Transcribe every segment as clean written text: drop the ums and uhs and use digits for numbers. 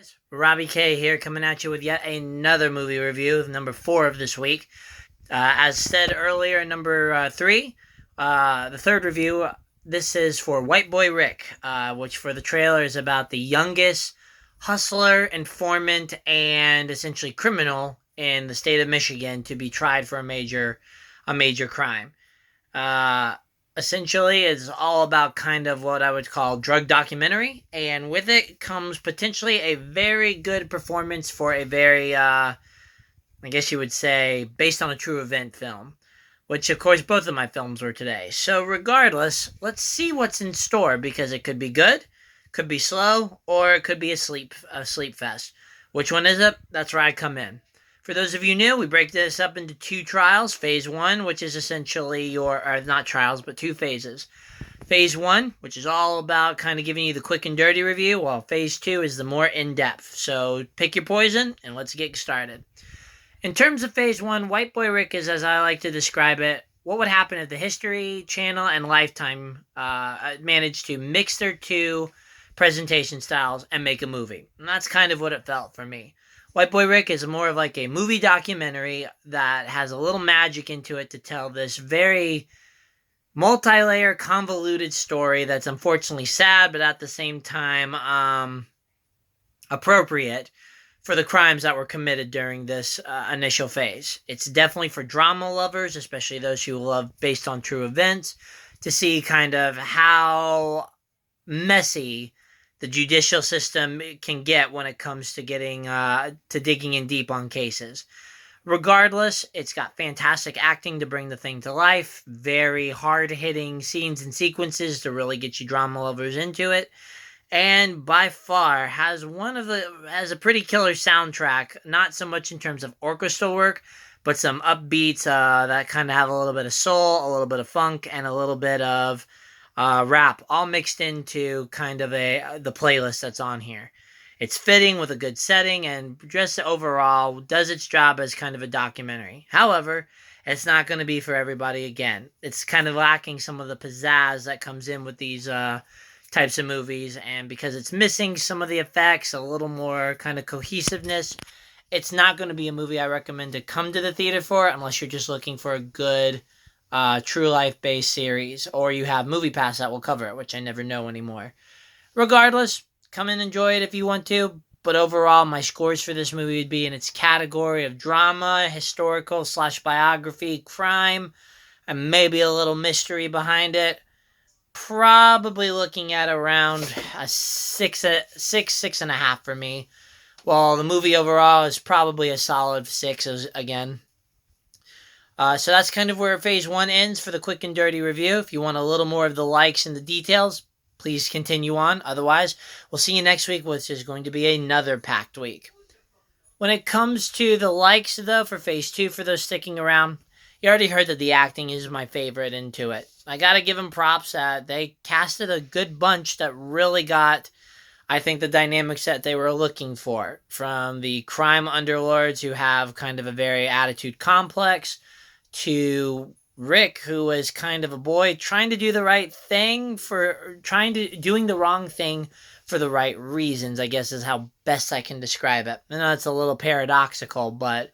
guys, Robbie K here coming at you with yet another movie review, number 4 of this week. As said earlier, number 3, the third review, this is for White Boy Rick, which for the trailer is about the youngest hustler, informant, and essentially criminal in the state of Michigan to be tried for a major crime. Uh, Essentially, it's all about kind of what I would call drug documentary, and with it comes potentially a very good performance for a very, I guess you would say, based on a true event film, which of course both of my films were today. So regardless, let's see what's in store because it could be good, could be slow, or it could be a sleep fest. Which one is it? That's where I come in. For those of you new, we break this up into 2 trials. Phase 1, which is essentially or not trials, but 2 phases. Phase 1, which is all about kind of giving you the quick and dirty review, while Phase 2 is the more in-depth. So pick your poison, and let's get started. In terms of Phase 1, White Boy Rick is, as I like to describe it, what would happen if the History Channel and Lifetime managed to mix their 2 presentation styles and make a movie. And that's kind of what it felt for me. White Boy Rick is more of like a movie documentary that has a little magic into it to tell this very multi-layer, convoluted story that's unfortunately sad, but at the same time appropriate for the crimes that were committed during this initial phase. It's definitely for drama lovers, especially those who love based on true events, to see kind of how messy the judicial system can get when it comes to getting to digging in deep on cases. Regardless, it's got fantastic acting to bring the thing to life, very hard-hitting scenes and sequences to really get you drama lovers into it, and by far has a pretty killer soundtrack, not so much in terms of orchestral work, but some upbeats that kind of have a little bit of soul, a little bit of funk, and a little bit of rap, all mixed into kind of the playlist that's on here. It's fitting with a good setting and just overall does its job as kind of a documentary. However, it's not going to be for everybody again. It's kind of lacking some of the pizzazz that comes in with these types of movies, and because it's missing some of the effects, a little more kind of cohesiveness, it's not going to be a movie I recommend to come to the theater for unless you're just looking for a good true life based series, or you have Movie Pass that will cover it, which I never know anymore. Regardless, come and enjoy it if you want to, but overall my scores for this movie would be in its category of drama, historical / biography, crime, and maybe a little mystery behind it. Probably looking at around a 6.5 for me. Well, the movie overall is probably a solid 6 again. So that's kind of where Phase 1 ends for the quick and dirty review. If you want a little more of the likes and the details, please continue on. Otherwise, we'll see you next week, which is going to be another packed week. When it comes to the likes, though, for Phase 2, for those sticking around, you already heard that the acting is my favorite into it. I gotta give them props that they casted a good bunch that really got, I think, the dynamics that they were looking for. From the crime underlords who have kind of a very attitude complex, to Rick, who was kind of a boy trying to do the right thing doing the wrong thing for the right reasons, I guess is how best I can describe it. I know it's a little paradoxical, but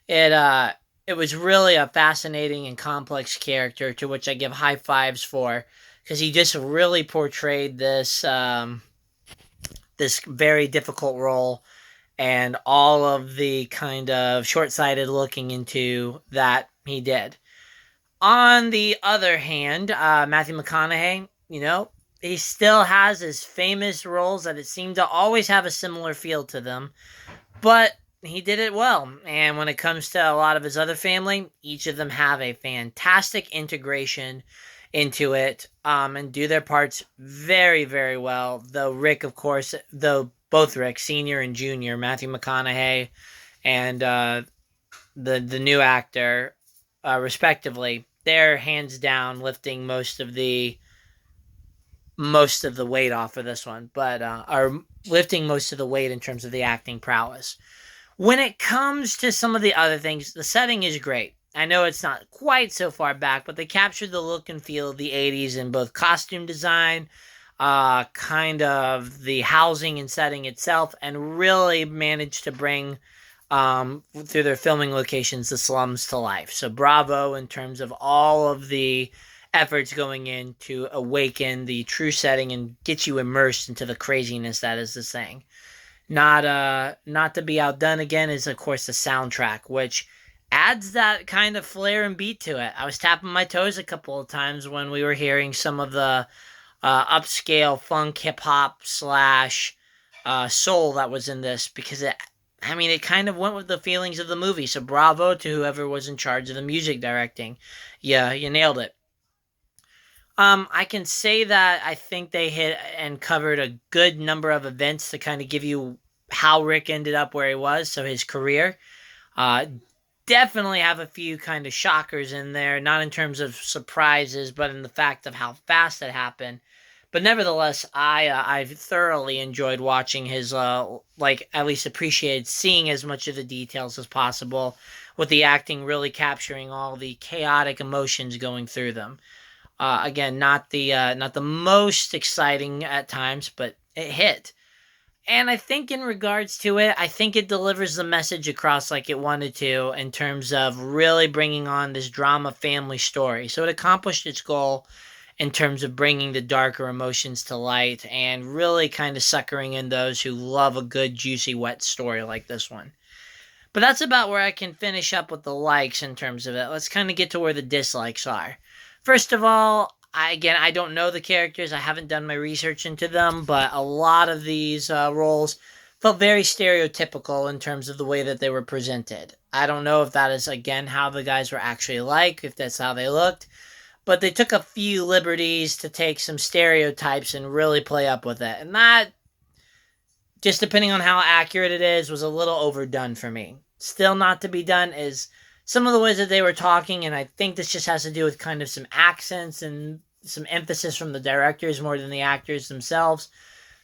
it was really a fascinating and complex character to which I give high fives for, because he just really portrayed this this very difficult role and all of the kind of short-sighted looking into that he did. On the other hand, Matthew McConaughey, he still has his famous roles that it seemed to always have a similar feel to them, but he did it well. And when it comes to a lot of his other family, each of them have a fantastic integration into it and do their parts very, very well. Though Rick, of course, both Rick, Senior and Junior, Matthew McConaughey and the new actor, respectively, they're hands down lifting most of the weight off of this one, but are lifting most of the weight in terms of the acting prowess. When it comes to some of the other things, the setting is great. I know it's not quite so far back, but they captured the look and feel of the 80s in both costume design, kind of the housing and setting itself, and really managed to bring, through their filming locations, the slums to life. So bravo in terms of all of the efforts going in to awaken the true setting and get you immersed into the craziness that is this thing. Not to be outdone again is of course the soundtrack, which adds that kind of flair and beat to it. I was tapping my toes a couple of times when we were hearing some of the upscale funk, hip hop slash soul that was in this, because it kind of went with the feelings of the movie. So bravo to whoever was in charge of the music directing. Yeah, you nailed it. I can say that I think they hit and covered a good number of events to kind of give you how Rick ended up where he was, so his career. Uh, Definitely have a few kind of shockers in there, not in terms of surprises, but in the fact of how fast it happened. But nevertheless, I thoroughly enjoyed watching his at least appreciated seeing as much of the details as possible, with the acting really capturing all the chaotic emotions going through them. Again, not the most exciting at times, but it hit. And I think in regards to it, I think it delivers the message across like it wanted to in terms of really bringing on this drama family story. So it accomplished its goal in terms of bringing the darker emotions to light and really kind of suckering in those who love a good, juicy, wet story like this one. But that's about where I can finish up with the likes in terms of it. Let's kind of get to where the dislikes are. First of all, I don't know the characters. I haven't done my research into them, but a lot of these roles felt very stereotypical in terms of the way that they were presented. I don't know if that is, again, how the guys were actually like, if that's how they looked, but they took a few liberties to take some stereotypes and really play up with it. And that, just depending on how accurate it is, was a little overdone for me. Still not to be done is some of the ways that they were talking, and I think this just has to do with kind of some accents and some emphasis from the directors more than the actors themselves.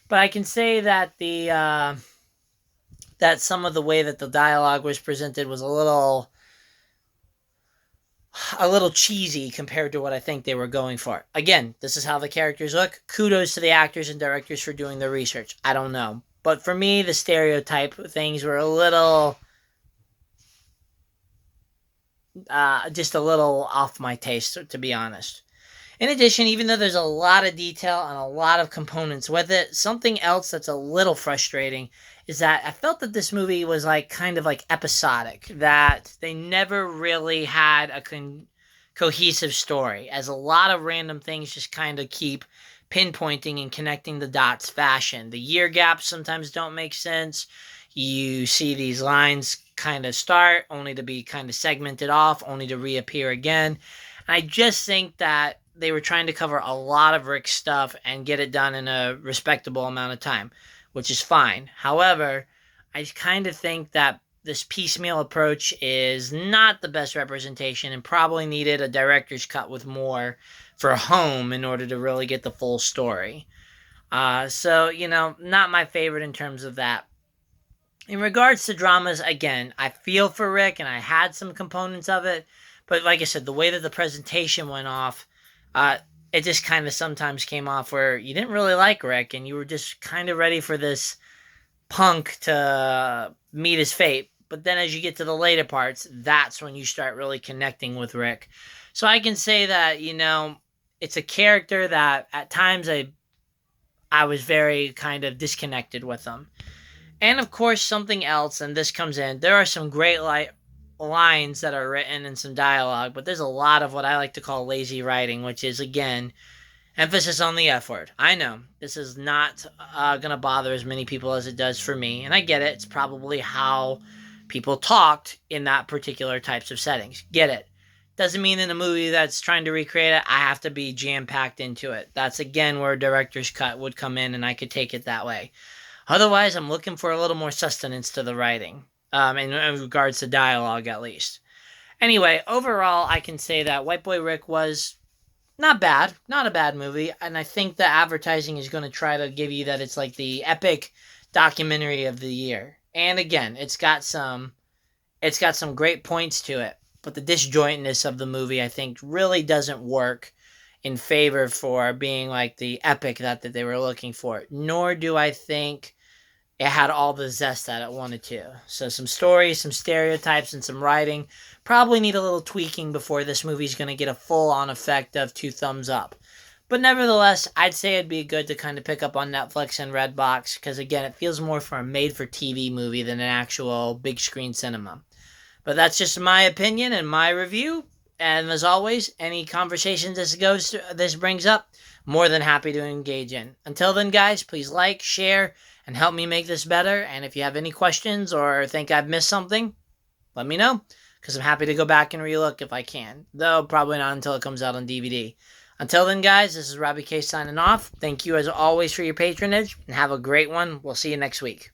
But I can say that that some of the way that the dialogue was presented was a little cheesy compared to what I think they were going for. Again, this is how the characters look. Kudos to the actors and directors for doing the research. I don't know. But for me, the stereotype things were just a little off my taste, to be honest. In addition, even though there's a lot of detail and a lot of components with it, something else that's a little frustrating is that I felt that this movie was like kind of like episodic, that they never really had a cohesive story, as a lot of random things just kind of keep pinpointing and connecting the dots fashion. The year gaps sometimes don't make sense. You see these lines kind of start only to be kind of segmented off, only to reappear again. And I just think that they were trying to cover a lot of Rick's stuff and get it done in a respectable amount of time, which is fine. However, I kind of think that this piecemeal approach is not the best representation and probably needed a director's cut with more for home in order to really get the full story. So, not my favorite in terms of that. In regards to dramas, again, I feel for Rick and I had some components of it, but like I said, the way that the presentation went off, it just kind of sometimes came off where you didn't really like Rick and you were just kind of ready for this punk to meet his fate. But then as you get to the later parts, that's when you start really connecting with Rick. So I can say that, it's a character that at times I was very kind of disconnected with him. And of course, something else, and this comes in, there are some great lines that are written and some dialogue, but there's a lot of what I like to call lazy writing, which is, again, emphasis on the F word. I know, this is not going to bother as many people as it does for me, and I get it. It's probably how people talked in that particular types of settings. Get it. Doesn't mean in a movie that's trying to recreate it, I have to be jam-packed into it. That's, again, where a director's cut would come in, and I could take it that way. Otherwise, I'm looking for a little more sustenance to the writing, in regards to dialogue at least. Anyway, overall, I can say that White Boy Rick was not bad, not a bad movie, and I think the advertising is going to try to give you that it's like the epic documentary of the year. And again, it's got some great points to it, but the disjointness of the movie, I think, really doesn't work in favor for being like the epic that they were looking for. Nor do I think it had all the zest that it wanted to. So some stories, some stereotypes, and some writing probably need a little tweaking before this movie's going to get a full-on effect of 2 thumbs up. But nevertheless, I'd say it'd be good to kind of pick up on Netflix and Redbox, because again, it feels more for a made-for-TV movie than an actual big-screen cinema. But that's just my opinion and my review. And as always, any conversations this brings up, more than happy to engage in. Until then, guys, please like, share, and help me make this better. And if you have any questions or think I've missed something, let me know, because I'm happy to go back and relook if I can. Though probably not until it comes out on DVD. Until then, guys, this is Robbie K signing off. Thank you as always for your patronage, and have a great one. We'll see you next week.